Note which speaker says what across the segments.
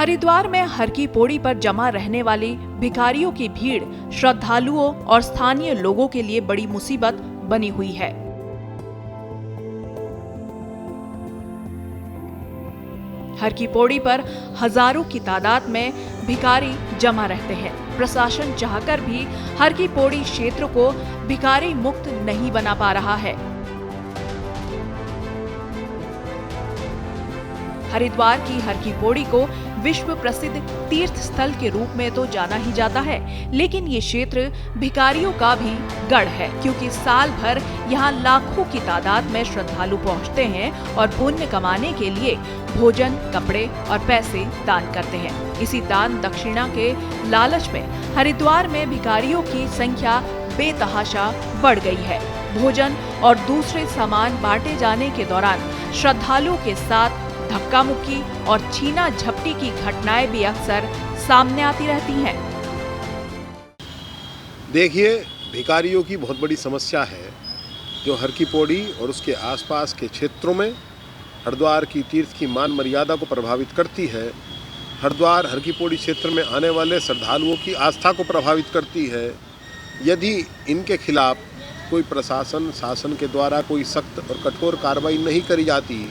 Speaker 1: हरिद्वार में हर की पौड़ी पर जमा रहने वाली भिखारियों की भीड़ श्रद्धालुओं और स्थानीय लोगों के लिए बड़ी मुसीबत बनी हुई है। हर की पौड़ी पर हजारों की तादाद में भिखारी जमा रहते हैं। प्रशासन चाहकर भी हर की पौड़ी क्षेत्र को भिखारी मुक्त नहीं बना पा रहा है। हरिद्वार की हर की पौड़ी को विश्व प्रसिद्ध तीर्थ स्थल के रूप में तो जाना ही जाता है, लेकिन ये क्षेत्र भिखारियों का भी गढ़ है, क्योंकि साल भर यहाँ लाखों की तादाद में श्रद्धालु पहुँचते हैं और पुण्य कमाने के लिए भोजन, कपड़े और पैसे दान करते हैं। इसी दान दक्षिणा के लालच में हरिद्वार में भिखारियों की संख्या बेतहाशा बढ़ गई है। भोजन और दूसरे सामान बांटे जाने के दौरान श्रद्धालुओं के साथ धक्का मुक्की और छीना झपटी की घटनाएं भी अक्सर सामने आती रहती हैं।
Speaker 2: देखिए, भिखारियों की बहुत बड़ी समस्या है जो हर की पौड़ी और उसके आसपास के क्षेत्रों में हरिद्वार की तीर्थ की मान मर्यादा को प्रभावित करती है। हरिद्वार हर की पौड़ी क्षेत्र में आने वाले श्रद्धालुओं की आस्था को प्रभावित करती है। यदि इनके खिलाफ कोई प्रशासन शासन के द्वारा कोई सख्त और कठोर कार्रवाई नहीं करी जाती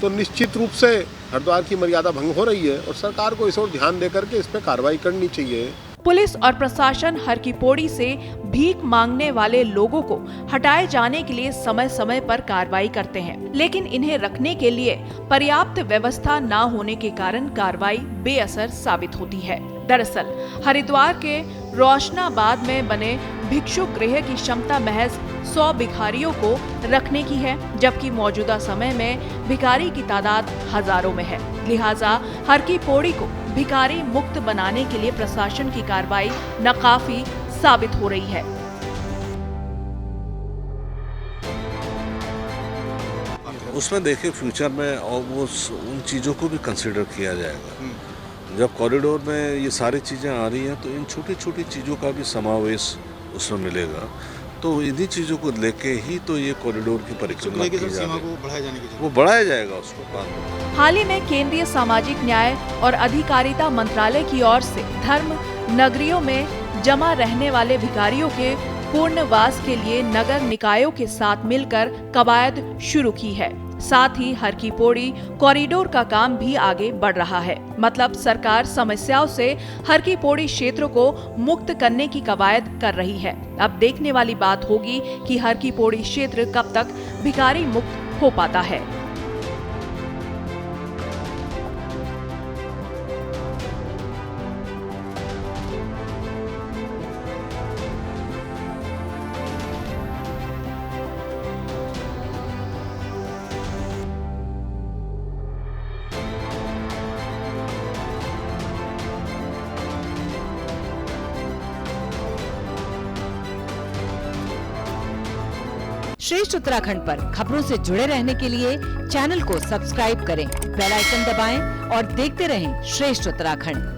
Speaker 2: तो निश्चित रूप से हरिद्वार की मर्यादा भंग हो रही है और सरकार को इस ओर ध्यान देकर के इस पर कार्रवाई करनी चाहिए।
Speaker 1: पुलिस और प्रशासन हर की पौड़ी से भीख मांगने वाले लोगों को हटाए जाने के लिए समय समय पर कार्रवाई करते हैं, लेकिन इन्हें रखने के लिए पर्याप्त व्यवस्था न होने के कारण कार्रवाई बेअसर साबित होती है। दरअसल हरिद्वार के रोशनाबाद में बने भिक्षु गृह की क्षमता महज 100 भिखारियों को रखने की है, जबकि मौजूदा समय में भिखारी की तादाद हजारों में है। लिहाजा हर की पौड़ी को भिखारी मुक्त बनाने के लिए प्रशासन की कार्रवाई नाकाफी साबित हो रही है।
Speaker 3: उसमें देखिए फ्यूचर में और वो उन चीज़ों को भी कंसिडर किया जाएगा। जब कॉरिडोर में ये सारी चीज़ें आ रही हैं तो इन छोटी छोटी चीज़ों का भी समावेश उसमें मिलेगा, तो इन्हीं चीज़ों को लेके ही तो ये कॉरिडोर की परिक्रमा की जाएगी, वो बढ़ाया जाएगा उसको।
Speaker 1: हाल ही में केंद्रीय सामाजिक न्याय और अधिकारिता मंत्रालय की ओर से धर्म नगरियों में जमा रहने वाले भिखारियों के पूर्णवास के लिए नगर निकायों के साथ मिलकर कवायद शुरू की है। साथ ही हर की पौड़ी कॉरिडोर का काम भी आगे बढ़ रहा है। मतलब सरकार समस्याओं से हर की पौड़ी क्षेत्र को मुक्त करने की कवायद कर रही है। अब देखने वाली बात होगी कि हर की पौड़ी क्षेत्र कब तक भिखारी मुक्त हो पाता है।
Speaker 4: श्रेष्ठ उत्तराखंड पर खबरों से जुड़े रहने के लिए चैनल को सब्सक्राइब करें, बेल आइकन दबाएं और देखते रहें श्रेष्ठ उत्तराखंड।